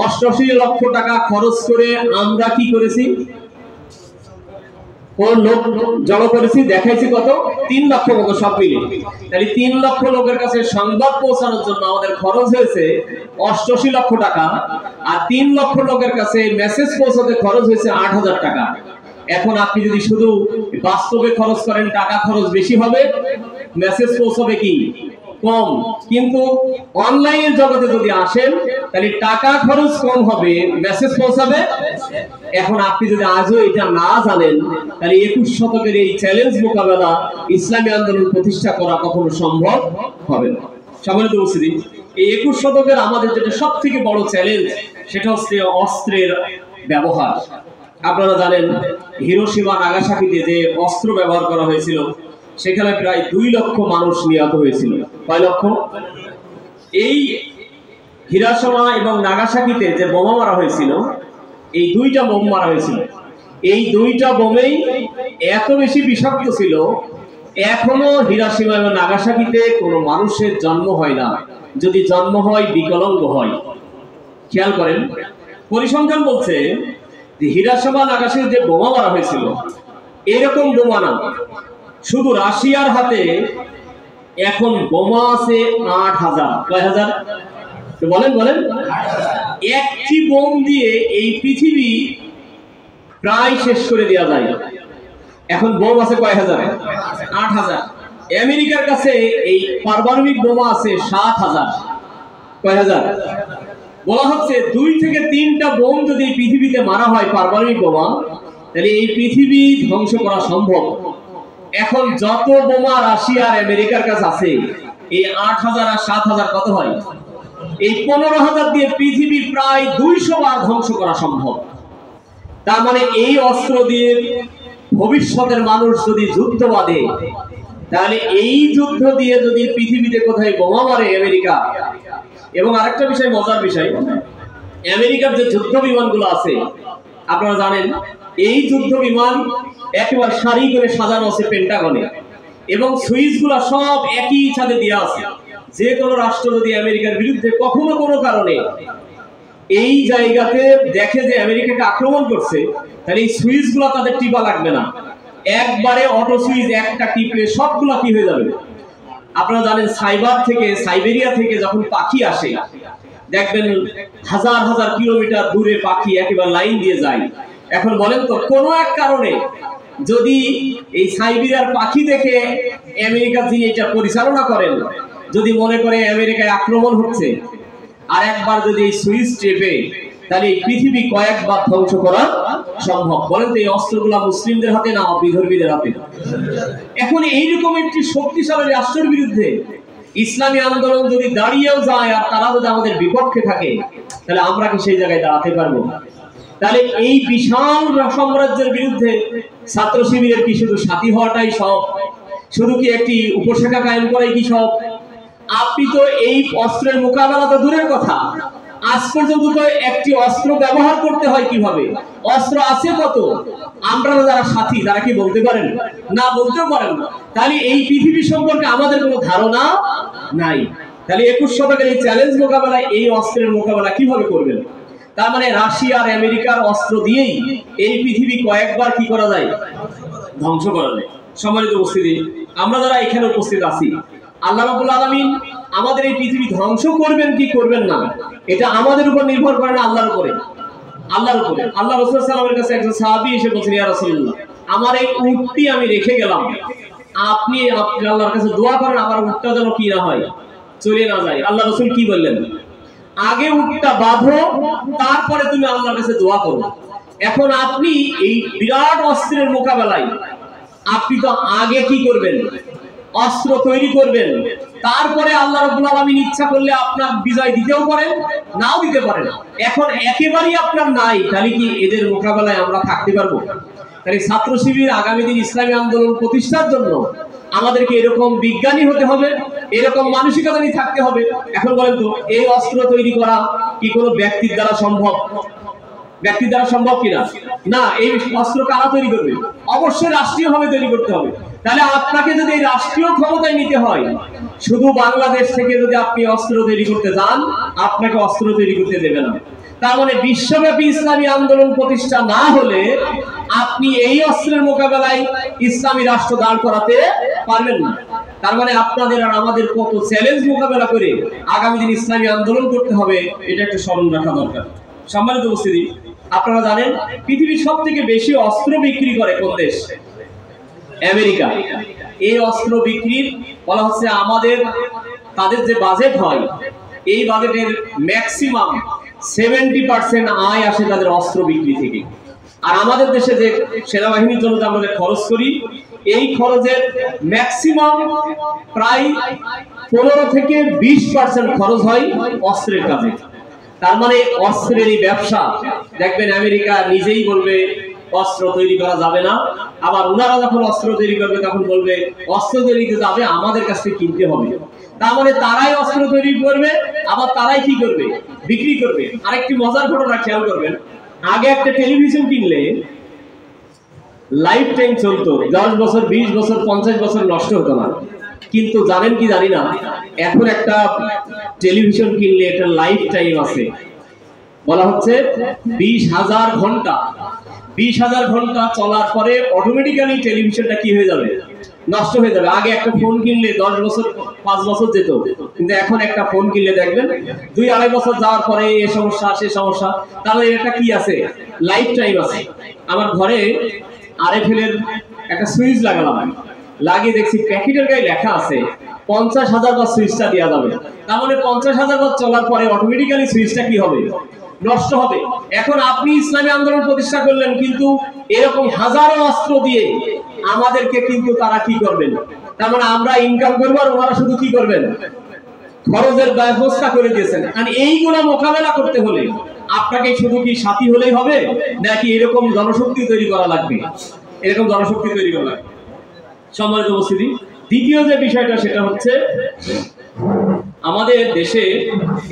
88 লক্ষ টাকা খরচ করে আমরা কি করেছি? কোন লোক জড়ো করেছি, দেখাইছি কত? 3 লক্ষ মতো সব মিলে। তাহলে 3 লক্ষ লোকের কাছে সংবাদ পৌঁছানোর জন্য আমাদের খরচ হয়েছে 88 লক্ষ টাকা, আর 3 লক্ষ লোকের কাছে মেসেজ পৌঁছাতে খরচ হয়েছে 8,০০০ টাকা। এখন আপনি যদি শুধু বাস্তবে খরচ করেন টাকা খরচ বেশি হবে, মেসেজ পৌঁছাবে কি কম। কিন্তু অনলাইনের জগতে যদি আসেন তাহলে টাকা খরচ কম হবে, মেসেজ পৌঁছাবে। এখন আপনি যদি আজও এটা না জানেন তাহলে 21 শতকের এই চ্যালেঞ্জ মোকাবেলা ইসলামী আন্দোলন প্রতিষ্ঠা করা কখনো সম্ভব হবে না। সম্মানিত উপস্থিতি, এই 21 শতকের আমাদের যেটা সবথেকে বড় চ্যালেঞ্জ সেটা হচ্ছে অস্ত্রের ব্যবহার। আপনারা জানেন হিরোশিমা নাগাসাকিতে যে অস্ত্র ব্যবহার করা হয়েছিল সেখানে প্রায় 2 লক্ষ মানুষ নিহত হয়েছিল। কয় লক্ষ? এই হিরোশিমা এবং নাগাসাকিতে যে বোমা মারা হয়েছিল, এই 2টা বোম মারা হয়েছিল, এই 2টা বোমেই এত বেশি বিষাক্ত ছিল এখনো হিরোশিমা এবং নাগাসাকিতে কোনো মানুষের জন্ম হয় না, যদি জন্ম হয় বিকলাঙ্গ হয়। খেয়াল করেন, পরিসংখ্যান বলছে যে হিরোশিমা নাগাসাকিতে যে বোমা মারা হয়েছিল এরকম বোমা না, শুধু রাশিয়ার হাতে এখন বোমা আছে 8,000। কয় হাজার? বলেন বলেন? একটি বোম দিয়ে এই পৃথিবী প্রায় শেষ করে দেওয়া যায়। এখন বোম আছে কয় হাজার? 8,000। আমেরিকার কাছে এই পারমাণবিক বোমা আছে 7,000। কয় হাজার? বলা হচ্ছে 2 থেকে 3টা বোম যদি পৃথিবীতে মারা হয় পারমাণবিক বোমা, তাহলে এই পৃথিবী ধ্বংস করা সম্ভব। এখন যত বোমা রাশিয়া আর আমেরিকার কাছে আছে, এই 8,000 আর 7,000 কত হয়? এই 15,000 দিয়ে পৃথিবী প্রায় 200 বার ধ্বংস করা সম্ভব। তার মানে এই অস্ত্র দিয়ে ভবিষ্যতের মানুষ যদি যুদ্ধ বাঁধে, তাহলে এই যুদ্ধ দিয়ে যদি পৃথিবীতে কোথায় বোমা মারে আমেরিকা। এবং আরেকটা বিষয়, মজার বিষয়, আমেরিকার যে যুদ্ধ বিমানগুলো আছে আপনারা জানেন, এই যুদ্ধ বিমান একেবারে সারি করে সাজানো আছে পেন্টাগনে, এবং সুইচগুলো সব একই ছাদে দেওয়া আছে। যে কোনো রাষ্ট্র যদি আমেরিকার বিরুদ্ধে কখনো কোনো কারণে এই জায়গাতে দেখে যে আমেরিকাকে আক্রমণ করছে, তাহলে এই সুইচগুলো তাদের টিপা লাগবে না, একবারে অটো সুইচ একটা টিপে সবগুলো কি হয়ে যাবে। আপনারা জানেন সাইবেরিয়া থেকে যখন পাখি আসে দেখবেন হাজার হাজার কিলোমিটার দূরে পাখি একেবারে লাইন দিয়ে যায়। এখন বলেন তো, কোনো এক কারণে যদি এই সাইবেরিয়ার পাখি দেখে আমেরিকা যিনি এটা পরিচালনা করেন যদি মনে করে আমেরিকায় আক্রমণ হচ্ছে, আর একবার যদি এই সুইচ টেপে, তাহলে এই পৃথিবী কয়েকবার ধ্বংস করা সম্ভব। বলেন তো এই অস্ত্রগুলা মুসলিমদের হাতে না বিধর্মীদের হাতে? এখন এইরকম একটি শক্তিশালী রাষ্ট্রের বিরুদ্ধে ইসলামী আন্দোলন যদি দাঁড়িয়েও যায় আর তারা যদি আমাদের বিপক্ষে থাকে, তাহলে আমরা কি সেই জায়গায় দাঁড়াতে পারবো? তাহলে এই বিশাল সাম্রাজ্যের বিরুদ্ধে ছাত্র শিবিরের কি শুধু সাথী হওয়াটাই সব? শুধু কি একটি উপশাখা কায়েম করাই কি সব? আপনি তো এই অস্ত্রের মোকাবেলা তো দূরের কথা, আজ পর্যন্ত তো একটি অস্ত্র ব্যবহার করতে হয় কিভাবে, অস্ত্র আছে কত, আমরা যারা সাথী তারা কি বলতে পারেন? না, বলতেও পারেন না। তাহলে এই পৃথিবী সম্পর্কে আমাদের কোনো ধারণা নাই। তাহলে 21 শতকের এই চ্যালেঞ্জ মোকাবেলায় এই অস্ত্রের মোকাবেলা কিভাবে করবেন? তার মানে রাশিয়া আর আমেরিকার অস্ত্র দিয়েই এই পৃথিবী কয়েকবার কি করা যায়? ধ্বংস করা যায়। সম্মানিত উপস্থিতি, আমরা যারা এখানে উপস্থিত আছি, আল্লাহ রাব্বুল আলামিন আমাদের এই পৃথিবী ধ্বংস করবেন কি করবেন না, এটা আমাদের উপর নির্ভর করে না, আল্লাহর উপরে। আল্লাহর উপরে। আল্লাহ রাসূল সাল্লাল্লাহু আলাইহি ওয়াসাল্লামের কাছে একজন সাহাবী এসে বলছেন, ইয়া রাসূলুল্লাহ, আমার এই উটটি আমি রেখে গেলাম, আপনি আল্লাহর কাছে দোয়া করেন আমার উটটা যেন কি না হয়, চলে না যায়। আল্লাহ রাসূল কি বললেন? আগে উটটা বাঁধো, তারপরে তুমি আল্লাহর কাছে দোয়া করো। এখন আপনি এই বিরাট অস্ত্রের মোকাবেলায় আপনি তো আগে কি করবেন? অস্ত্র তৈরি করবেন, তারপরে আল্লাহ রাব্বুল আলামিন ইচ্ছা করলে আপনার বিজয় দিতেও পারেন, নাও দিতে পারেন। এখন একেবারেই আপনার নাই, তাহলে কি এদের মোকাবেলায় আমরা থাকতে পারবো? তাই ছাত্র শিবির আগামী দিন ইসলামী আন্দোলন প্রতিষ্ঠার জন্য আমাদেরকে এরকম বিজ্ঞানী হতে হবে, এরকম মানসিকতা নিয়ে থাকতে হবে। এখন বলেন তো, এই অস্ত্র তৈরি করা কি কোনো ব্যক্তির দ্বারা সম্ভব? ব্যক্তির দ্বারা সম্ভব কিনা? না। এই অস্ত্র কারা তৈরি করবে? অবশ্যই রাষ্ট্রীয় ভাবে তৈরি করতে হবে। তাহলে আপনাকে যদি এই রাষ্ট্রীয় ক্ষমতায় নিতে হয়, শুধু বাংলাদেশ থেকে যদি আপনি অস্ত্র তৈরি করতে যান, আপনাকে অস্ত্র তৈরি করতে দেবে না। তার মানে বিশ্বব্যাপী ইসলামী আন্দোলন প্রতিষ্ঠা না হলে আপনি এই অস্ত্রের মোকাবেলায় ইসলামী রাষ্ট্র দাঁড় করাতে পারবেন না। তার মানে আপনাদের আর আমাদের কত চ্যালেঞ্জ মোকাবেলা করে আগামী দিন ইসলামী আন্দোলন করতে হবে, এটা একটা স্মরণ রাখা দরকার। সম্মানিত উপস্থিতি, আপনারা জানেন পৃথিবীর সব থেকে বেশি অস্ত্র বিক্রি করে কোন দেশ? আমেরিকা। এই অস্ত্র বিক্রির বলা হচ্ছে আমাদের তাদের যে বাজেট হয়, এই বাজেটের ম্যাক্সিমাম 70% আয় আসে তাদের অস্ত্র বিক্রি থেকে। আর আমাদের দেশে যে সেনাবাহিনীর জন্য আমরা যে খরচ করি, এই খরচের ম্যাক্সিমাম প্রায় 15 থেকে 20% খরচ হয় অস্ত্রের কাজে। তার মানে অস্ত্রের এই ব্যবসা দেখবেন আমেরিকা নিজেই বলবে অস্ত্র তৈরি করা যাবে না, আবার ওনারা যখন অস্ত্র তৈরি করবে তখন বলবে অস্ত্র তৈরি যাবে আমাদের কাছ থেকে কিনতে হবে। তার মানে তারাই অস্ত্র তৈরি করবে, আবার তারাই কি করবে? বিক্রি করবে। আরেকটি মজার ঘটনা খেয়াল করবেন, আগে একটা টেলিভিশন কিনলে লাইফ টাইম চলতো, 10 বছর 20 বছর 50 বছর নষ্ট হতো না। কিন্তু জানেন কি জানি না, এখন একটা টেলিভিশন কিনলে একটা লাইফ টাইম আছে, বলা হচ্ছে 20,000 ঘন্টা। 20,000 ঘন্টা চলার পরে অটোমেটিক্যালি টেলিভিশনটা কি হয়ে যাবে? নষ্ট হয়ে যাবে। আগে একটা ফোন কিনলে 10 বছর 5 বছর যেত, কিন্তু এখন একটা ফোন কিনলে দেখবেন 2-2.5 বছর যাওয়ার পরে এই সমস্যা সে সমস্যা। তাহলে এটা কি আছে? লাইফ টাইম আছে। আমার ঘরে আরএফএল এর একটা সুইচ লাগালাম, লাগিয়ে দেখছি প্যাকেটের গায়ে লেখা আছে 50,000 বার সুইচটা দেওয়া যাবে। তার মানে 50,000 বার চলার পরে অটোমেটিক্যালি সুইচটা কি হবে? নষ্ট হবে। এখন আপনি ইসলামী আন্দোলন প্রতিষ্ঠা করলেন, কিন্তু এরকম হাজারো অস্ত্র দিয়ে আমাদেরকে কিন্তু তারা কি করবেন? তার মানে আমরা ইনকাম করবো আর ওনারা শুধু কি করবেন? খরচের ব্যবস্থা করে দিয়েছেন। আর এইগুলো মোকাবেলা করতে হলে আপনাকে শুধু কি সাথী হলেই হবে, নাকি এরকম জনশক্তি তৈরি করা লাগবে? এরকম জনশক্তি তৈরি করা লাগবে। সম্মানিত উপস্থিতি, দ্বিতীয় যে বিষয়টা সেটা হচ্ছে আমাদের দেশে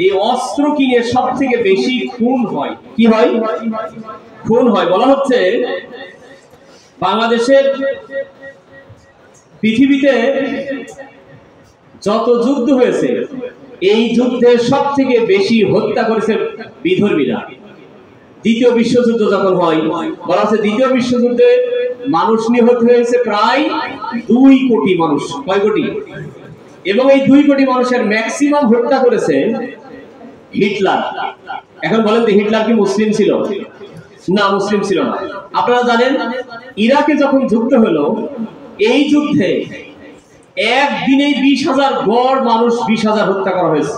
এই অস্ত্র কিনে সব থেকে বেশি খুন হয়। কি হয়? খুন হয়। বলা হচ্ছে বাংলাদেশের পৃথিবীতে যত যুদ্ধ হয়েছে, এই যুদ্ধে সব থেকে বেশি হত্যা করেছে বিধর্মীরা। দ্বিতীয় বিশ্বযুদ্ধ যখন হয়, বলা হচ্ছে দ্বিতীয় বিশ্বযুদ্ধে মানুষ নিহত হয়েছে প্রায় 2 কোটি মানুষ। কয় কোটি? এবং এই 2 কোটি মানুষের ম্যাক্সিমাম হত্যা করেছে হিটলার। এখন বলেন তো, হিটলার কি মুসলিম ছিল? না, মুসলিম ছিল না। আপনারা জানেন ইরাকে যখন যুদ্ধ হলো, এই যুদ্ধে একদিনেই 20,000 গড় মানুষ 20,000 হত্যা করা হয়েছে।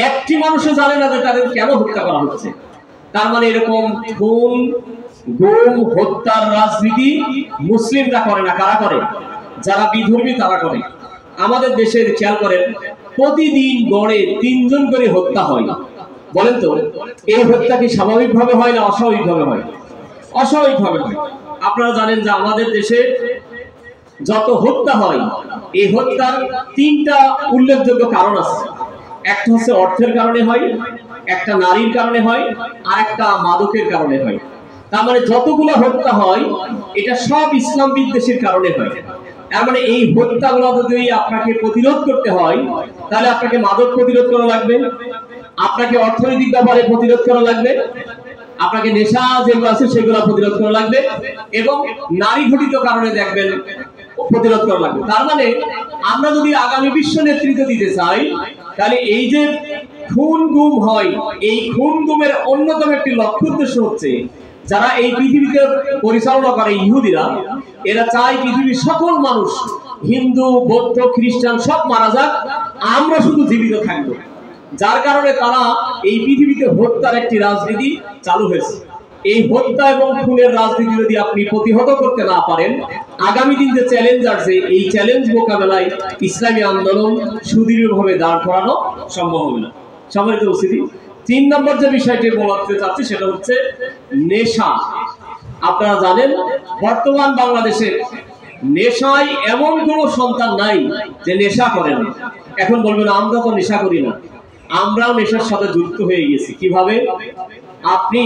একটি মানুষও জানে না যে তাদের কেন হত্যা করা হচ্ছে। তার মানে এরকম খুন গুম হত্যার রাজনীতি মুসলিমরা করে না, কারা করে? যারা বিধর্মী তারা করে। আমাদের দেশের খেয়াল করেন, প্রতিদিন গড়ে 3 জন করে হত্যা হয়। বলেন তো এই হত্যা কি স্বাভাবিকভাবে হয় না অস্বাভাবিকভাবে হয়? অস্বাভাবিকভাবে হয়। আপনারা জানেন যে আমাদের দেশে যত হত্যা হয়, এই হত্যার 3টা উল্লেখযোগ্য কারণ আছে। একটা হচ্ছে অর্থের কারণে হয়, একটা নারীর কারণে হয়, আর একটা মাদকের কারণে হয়। তার মানে যতগুলো হত্যা হয় এটা সব ইসলাম বিদ্বেষের কারণে হয়। তার মানে এই হত্যাগুলো যদি আপনাকে প্রতিরোধ করতে হয়, তাহলে আপনাকে মাদক প্রতিরোধ করা লাগবে, আপনাকে অর্থনৈতিক ব্যাপারে প্রতিরোধ করা লাগবে, আপনাকে নেশা যেগুলো আছে সেগুলো প্রতিরোধ করা লাগবে, এবং নারী ঘটিত কারণে দেখবেন প্রতিরোধ করা লাগবে। তার মানে আমরা যদি আগামী বিশ্ব নেতৃত্ব দিতে চাই, তাহলে এই যে খুন গুম হয়, এই খুন গুমের অন্যতম একটি লক্ষ্য উদ্দেশ্য হচ্ছে যারা এই পৃথিবীতে পরিচালনা করে ইহুদিরা, এরা চায় পৃথিবীর সকল মানুষ, হিন্দু বৌদ্ধ খ্রিস্টান সব মারা যাক, আমরা শুধু জীবিত থাকবো। যার কারণে তারা এই পৃথিবীতে হত্যার একটি রাজনীতি চালু হয়েছে। এই হত্যা এবং খুনের রাজনীতি যদি আপনি প্রতিহত করতে না পারেন, আগামী দিন যে চ্যালেঞ্জ আসছে, এই চ্যালেঞ্জ মোকাবেলায় ইসলামী আন্দোলন সুদৃঢ়ভাবে দাঁড় করানো সম্ভব হবে না। সম্মানিত উপস্থিতি, 3 নম্বর যে বিষয়টি বলতে চাচ্ছি সেটা হচ্ছে নেশা। আপনারা জানেন বর্তমান বাংলাদেশে নেশায় এমন কোনো সন্তান নাই যে নেশা করে না। এখন বলবেন আমরা তো নেশা করি না, আমরাও নেশার সাথে যুক্ত হয়ে গেছি। কিভাবে? আপনি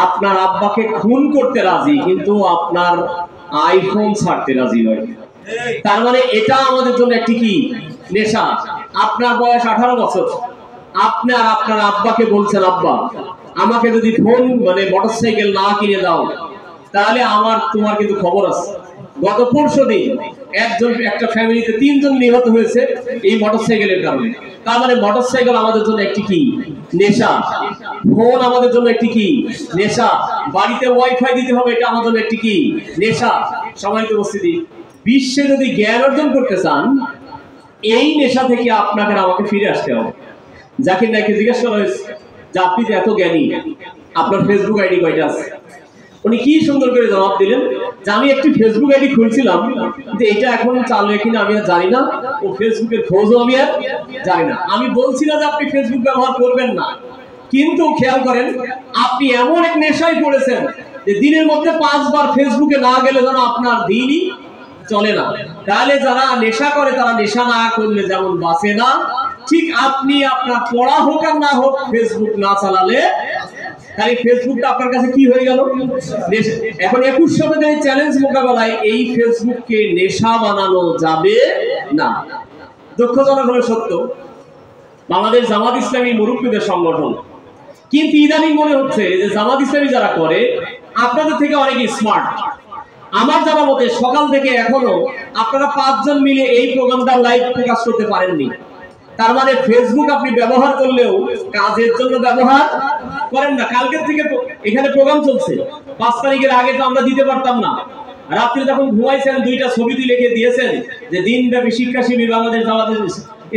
আপনার আব্বাকে খুন করতে রাজি, কিন্তু আপনার আইফোন ছাড়তে রাজি নয়। তার মানে এটা আমাদের জন্য একটি কি নেশা। আপনার বয়স 18 বছর, আপনার আব্বাকে বলছেন, আব্বা আমাকে যদি ফোন মোটরসাইকেল না কিনে দাও তাহলে তোমার কিন্তু খবর আছে। গত 5 দিন একটা ফ্যামিলিতে 3 জন নিহত হয়েছে এই মোটরসাইকেলের কারণে। তার মানে মোটরসাইকেল আমাদের জন্য একটি কি নেশা, ফোন আমাদের জন্য একটি কি নেশা, বাড়িতে ওয়াইফাই দিতে হবে এটা আমাদের জন্য একটি কি নেশা। সম্মানিত উপস্থিতি, বিশ্বে যদি জ্ঞান অর্জন করতে চান, এই নেশা থেকে আপনাকে আমাকে ফিরে আসতে হবে। জাকির নাইকে জিজ্ঞাসা করা হয়েছে যে আপনি যে এত জ্ঞানী, আপনার ফেসবুক আইডি কয়টা আছে? উনি কি সুন্দর করে জবাব দিলেন যে আমি একটি ফেসবুক আইডি খুলছিলাম, কিন্তু এটা এখন চালু কিনা আমি আর জানি না, ও ফেসবুকের খোঁজও আমি আর জানি না। আমি বলছি না যে আপনি ফেসবুক ব্যবহার করবেন না, কিন্তু খেয়াল করেন আপনি এমন এক নেশায় পড়েছেন যে দিনের মধ্যে 5 বার ফেসবুকে না গেলে যেন আপনার দিনই চলে না। তাহলে যারা নেশা করে তারা নেশা না করলে যেমন বাঁচে না, ঠিক আপনি আপনার পড়া হোক আর না হোক ফেসবুক না চালালে তাহলে ফেসবুকটা আপনার কাছে কি হয়ে গেল? এখন 21 শতকের চ্যালেঞ্জ মোকাবেলায় এই ফেসবুককে নেশা বানানো যাবে না। দুঃখজনক হলো সত্য, বাংলাদেশ জামাত ইসলামী মুরব্বীদের সংগঠন, কিন্তু ইদানিং মনে হচ্ছে যে জামাত ইসলামী যারা করে আপনাদের থেকে অনেক স্মার্ট। আমার জানা মতে সকাল থেকে এখনো আপনারা 5 জন মিলে এই প্রোগ্রামটা লাইভ প্রকাশ করতে পারেননি। তার মানে ফেসবুক আপনি ব্যবহার করলেও কাজের জন্য ব্যবহার করেন না। কালকের থেকে এখানে প্রোগ্রাম চলছে, 5 তারিখের আগে তো আমরা দিতে পারতাম না। রাত্রে যখন ঘুমাইছেন 2টা ছবি লিখে দিয়েছেন যে দিনব্যাপী শিক্ষা শিবির বাংলাদেশ জামাত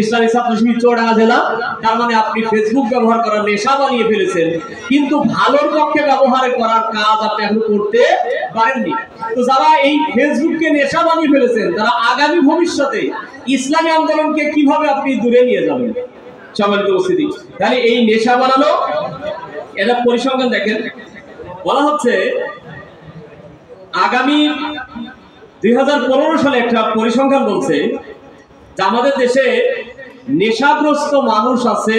ইসলামী ছাত্র শিবির চুয়াডাঙ্গা জেলা। তার মানে আপনি ফেসবুক ব্যবহার করার নেশা বানিয়ে ফেলেছেন, কিন্তু ভালোর পক্ষে ব্যবহার করার কাজ আপনি এখন করতে পারেননি। তো যারা এই ফেসবুককে নেশা বানিয়ে ফেলেছেন, তারা আগামী ভবিষ্যতে ইসলামী আন্দোলনকে কিভাবে আপনি দূরে নিয়ে যাবেন? সম্মানিত উপস্থিতি, তাহলে এই নেশা বানানো, এটা পরিসংখ্যান দেখেন, বলা হচ্ছে আগামী 2015 সালে একটা পরিসংখ্যান বলছে যে আমাদের দেশে নেশাগ্রস্ত মানুষ আছে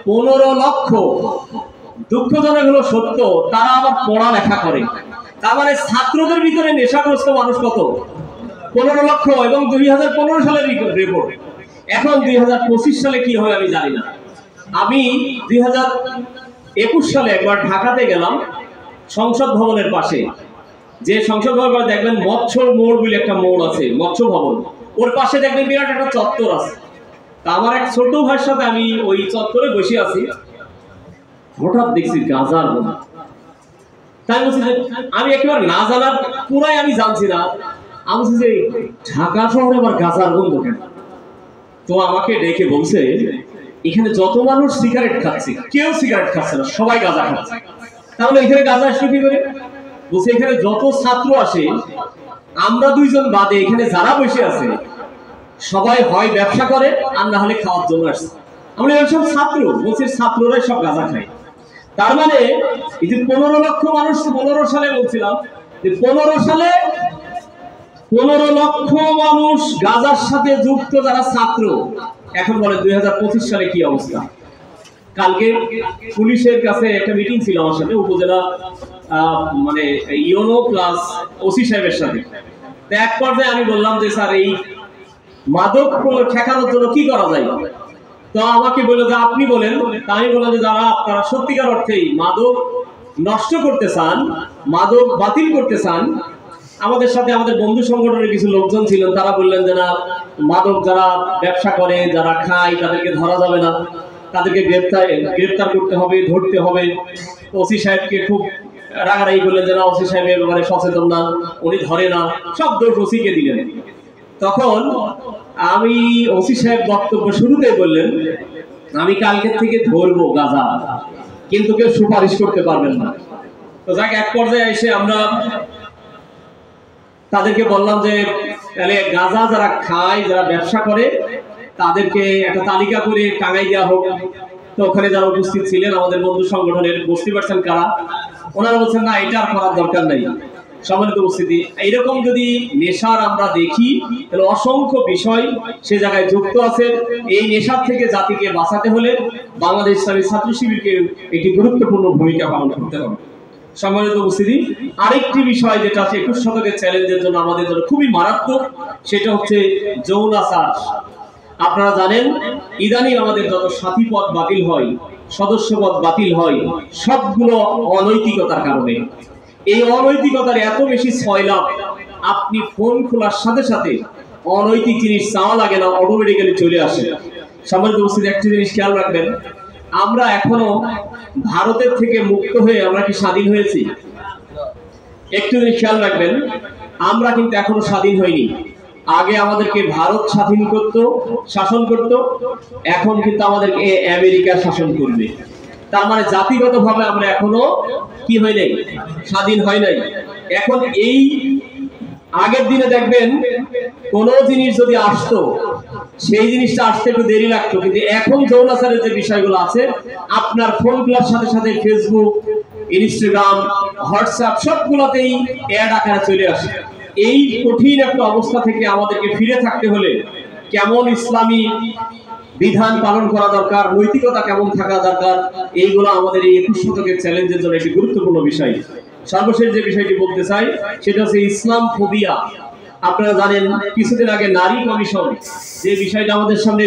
15 লক্ষ। দুঃখজনক হলো সত্য, তারা আবার পড়ালেখা করে। তার মানে ছাত্রদের ভিতরে নেশাগ্রস্ত মানুষ কত? 15 লক্ষ। এবং 2015 সালের রিপোর্ট। এখন 2025 সালে কি হবে আমি জানি না। আমি 2021 সালে একবার ঢাকাতে গেলাম, সংসদ ভবনের পাশে, যে সংসদ ভবন দেখবেন মৎস্য মোড় বলে একটা মোড় আছে, মৎস্য ভবন, ওর পাশে দেখবেন বিরাট একটা চত্বর আছে। তা আমার এক ছোট ভাইয়ের সাথে আমি ওই চত্বরে বসে আছি, হঠাৎ দেখছি গাঁজার গন্ধ। তাই বলছি যে আমি একেবারে না জানার পুরাই আমি জানছি না, আমি বলছি যে ঢাকা শহরে আবার গাঁজার গন্ধ কেন? তো আমাকে ডেকে বলছে এখানে যত মানুষ সিগারেট খাচ্ছে, কেউ সিগারেট খাচ্ছে না, সবাই গাঁজা খাচ্ছে। তাহলে এখানে গাঁজা আসবে কি করে? বলছে এখানে যত ছাত্র আসে, আমরা দুইজন বাদে এখানে যারা বসে আছে সবাই হয় ব্যবসা করে আর না হলে খাওয়ার জন্য আসছে। আমরা সব ছাত্র, বলছি ছাত্ররাই সব গাঁজা খায়। তার মানে এই যে 15 লক্ষ মানুষ, 15 সালে বলছিলাম যে 15 লক্ষ মানুষ গাঁজার সাথে যুক্ত যারা ছাত্র। এখন বলে 2025 সালে কি অবস্থা? কালকে পুলিশের কাছে একটা মিটিং ছিল আমার সাথে, উপজেলা মানে ইউনো প্লাস ওসি সাহেবের সাথে। এক পর্যায়ে আমি বললাম যে স্যার এই মাদক ঠেকানোর জন্য কি করা যায়? তো আমাকে বললো যে আপনি বলেন। আমি বললাম যে যারা আপনারা সত্যিকার অর্থেই মাদক নষ্ট করতে চান, মাদক বাতিল করতে চান, আমাদের সাথে আমাদের বন্ধু সংগঠনের কিছু লোকজন ছিলেন, তারা বললেন যে না, মাদক যারা ব্যবসা করে, যারা খায় তাদেরকে ধরা যাবে না, তাদেরকে গ্রেফতার করতে হবে, ধরতে হবে। ওসি সাহেবকে খুব রাগারাগি করলেন যে না, ওসি সাহেব এবারে সচেতন না, উনি ধরে না, সব দোষ ওসিকে দিলেন। তখন আমি ওসি সাহেব বক্তব্য শুরুতেই বললেন আমি কালকের থেকে ধরবো গাঁজা, কিন্তু কেউ সুপারিশ করতে পারবেন না। তো যাক, এক পর্যায়ে এসে আমরা তাদেরকে বললাম যে তাহলে গাঁজা যারা খায়, যারা ব্যবসা করে, তাদেরকে একটা তালিকা করে টাঙাই দেওয়া হোক। তো ওখানে যারা উপস্থিত ছিলেন আমাদের বন্ধু সংগঠনের, বুঝতে পারছেন কারা, ওনারা বলছেন না, এটা আর করার দরকার নাই। সম্মানিত উপস্থিতি, এইরকম যদি নেশার আমরা দেখি তাহলে অসংখ্য বিষয় সে জায়গায় যুক্ত আছে। এই নেশার থেকে জাতিকে বাঁচাতে হলে বাংলাদেশ ইসলামী ছাত্র শিবিরকে একটি গুরুত্বপূর্ণ ভূমিকা পালন করতে হবে। সম্মানিত উপস্থিতি, আরেকটি বিষয় যেটা আছে 21 শতকের চ্যালেঞ্জের জন্য আমাদের জন্য খুবই মারাত্মক, সেটা হচ্ছে যৌনাচার। আপনারা জানেন ইদানিং আমাদের যত সাথী পদ বাতিল হয়, সদস্য পদ বাতিল হয়, সবগুলো অনৈতিকতার কারণে। এই অনৈতিকতার এত বেশি ছয়লাভ, আপনি ফোন খোলার সাথে সাথে অনৈতিক জিনিস চাওয়া লাগে না, অটোমেটিক্যালি চলে আসে। সম্মানিত উপস্থিতি, একটি জিনিস খেয়াল রাখবেন, আমরা এখনো ভারতের থেকে মুক্ত হয়ে আমরা কি স্বাধীন হয়েছি? একটু জিনিস খেয়াল রাখবেন, আমরা কিন্তু এখনো স্বাধীন হইনি। আগে আমাদেরকে ভারত স্বাধীন করত, শাসন করত, এখন কিন্তু আমাদেরকে আমেরিকা শাসন করবে। তার মানে জাতিগতভাবে আমরা এখনো কি হয় নাই, স্বাধীন হয় নাই। এখন এই আগের দিনে দেখবেন কোন জিনিস যদি আসতো, সেই জিনিসটা আসতে একটু দেরি লাগতো, কিন্তু এখন যৌনাচারের যে বিষয়গুলো আছে, আপনার ফোনগুলোর সাথে সাথে ফেসবুক, ইনস্টাগ্রাম, হোয়াটসঅ্যাপ সবগুলোতেই অ্যাড আকারে চলে আসে। এই কঠিন একটা অবস্থা থেকে আমাদেরকে ফিরে থাকতে হলে কেমন ইসলামী বিধান পালন করা দরকার, নৈতিকতা কেমন থাকা দরকার, এইগুলো আমাদের এই 21 শতকের চ্যালেঞ্জের জন্য একটি গুরুত্বপূর্ণ বিষয়। সর্বশেষ যে বিষয়টি বলতে চাই সেটা হচ্ছে ইসলাম ফোবিয়া। আপনারা জানেন কিছুদিন আগে নারী কমিশন যে বিষয়টা আমাদের সামনে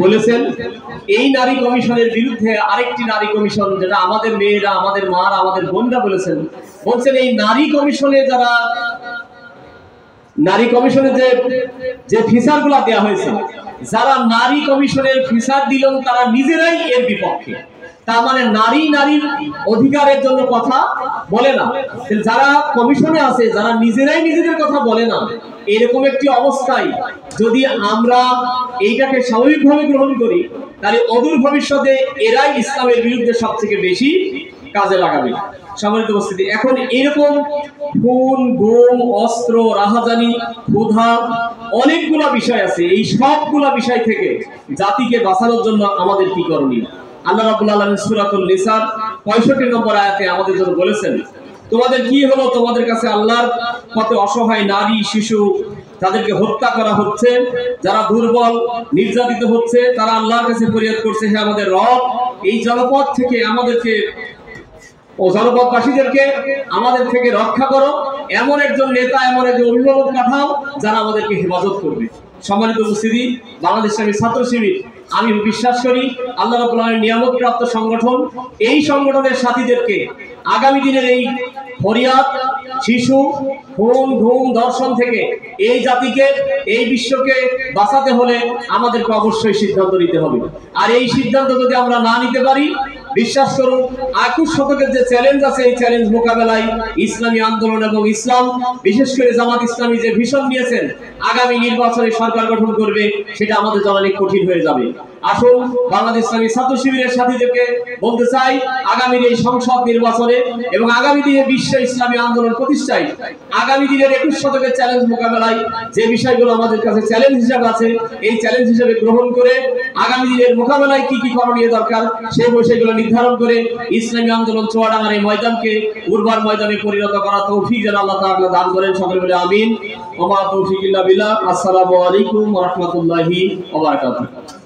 বলেছেন, এই নারী কমিশনের বিরুদ্ধে আরেকটি নারী কমিশন, যেটা আমাদের মেয়েরা, আমাদের মারা, আমাদের বোনরা বলছেন এই নারী কমিশনে যারা, নারী কমিশনের যে ফিচার গুলা দেওয়া হয়েছে, যারা নারী কমিশনের ফিচার দিলেন তারা নিজেরাই এর বিপক্ষে। তার মানে নারীর অধিকারের জন্য কথা বলে না। যারা কমিশনে আছে, যারা নিজেরাই নিজেদের কথা বলে না, এরকম একটি অবস্থায় যদি আমরা এইটাকে স্বাভাবিকভাবে গ্রহণ করি, তাহলে অদূর ভবিষ্যতে এরাই ইসলামের বিরুদ্ধে সবথেকে বেশি কাজে লাগাবে। সম্মানিত উপস্থিতি, এখন এরকম খুন, গুম, অস্ত্র, রাহাজানি, ক্ষুধা, অনেকগুলা বিষয় আছে। এই সবগুলা বিষয় থেকে জাতিকে বাঁচানোর জন্য আমাদের কি করণীয়? আল্লাহ রাব্বুল আলামিন সূরাতুন নিসার 65 নম্বর আয়াতে আমাদের জন্য বলেছেন, তোমাদের কি হলো, তোমাদের কাছে আল্লাহর পথে অসহায় নারী, শিশু, যাদেরকে হত্যা করা হচ্ছে, যারা দুর্বল, নির্যাতিত হচ্ছে, তারা আল্লাহর কাছে ফরিয়াদ করছে, হে আমাদের রব, এই জনপদ থেকে আমাদেরকে ও জনপদবাসীদেরকে আমাদের থেকে রক্ষা করো, এমন একজন নেতা, এমন একজন অভিভাবক পাঠাও যারা আমাদেরকে হেফাজত করবে। সম্মানিত উপস্থিতি, বাংলাদেশ ইসলামী ছাত্র শিবির, আমি বিশ্বাস করি আল্লাহ রাব্বুল আলামিনের নিয়ামত প্রাপ্ত সংগঠন, এই সংগঠনের সাথীদেরকে আগামী দিনের এই ফরিয়াদ, শিশু, খুন, ঘুম, ধর্ষণ থেকে এই জাতিকে, এই বিশ্বকে বাঁচাতে হলে আমাদেরকে অবশ্যই সিদ্ধান্ত নিতে হবে। আর এই সিদ্ধান্ত যদি আমরা না নিতে পারি, বিশ্বাস করুন 21 শতকের যে চ্যালেঞ্জ আছে, এই চ্যালেঞ্জ মোকাবেলায় ইসলামী আন্দোলন এবং ইসলাম, বিশেষ করে জামাত ইসলামী যে ভিশন নিয়েছেন আগামী নির্বাচনে সরকার গঠন করবে, সেটা আমাদের জন্য অনেক কঠিন হয়ে যাবে। আসুন বাংলাদেশ ইসলামী ছাত্র শিবিরের সাথীদেরকে বলতে চাই, আগামীর এই সংসদ নির্বাচনে এবং আগামী দিনে বিশ্ব ইসলামী আন্দোলন প্রতিষ্ঠায় আগামী দিনের 21 শতকের চ্যালেঞ্জ মোকাবেলায় যে বিষয়গুলো আমাদের কাছে চ্যালেঞ্জ হিসেবে আছে, এই চ্যালেঞ্জ হিসেবে গ্রহণ করে আগামী দিনের মোকাবেলায় কি কি করণীয় দরকার সেই বিষয়গুলো নির্ধারণ করে ইসলামী আন্দোলন চুয়াডাঙ্গার এই ময়দানকে উর্বর ময়দানে পরিণত করা তৌফিক যেন আল্লাহ তাআলা দান করেন। সকলে বলে আমিন। ওয়া মা তৌফিক ইল্লা বিল্লাহ। আসসালামু আলাইকুম ওয়া রাহমাতুল্লাহি ওয়া বারাকাতুহু।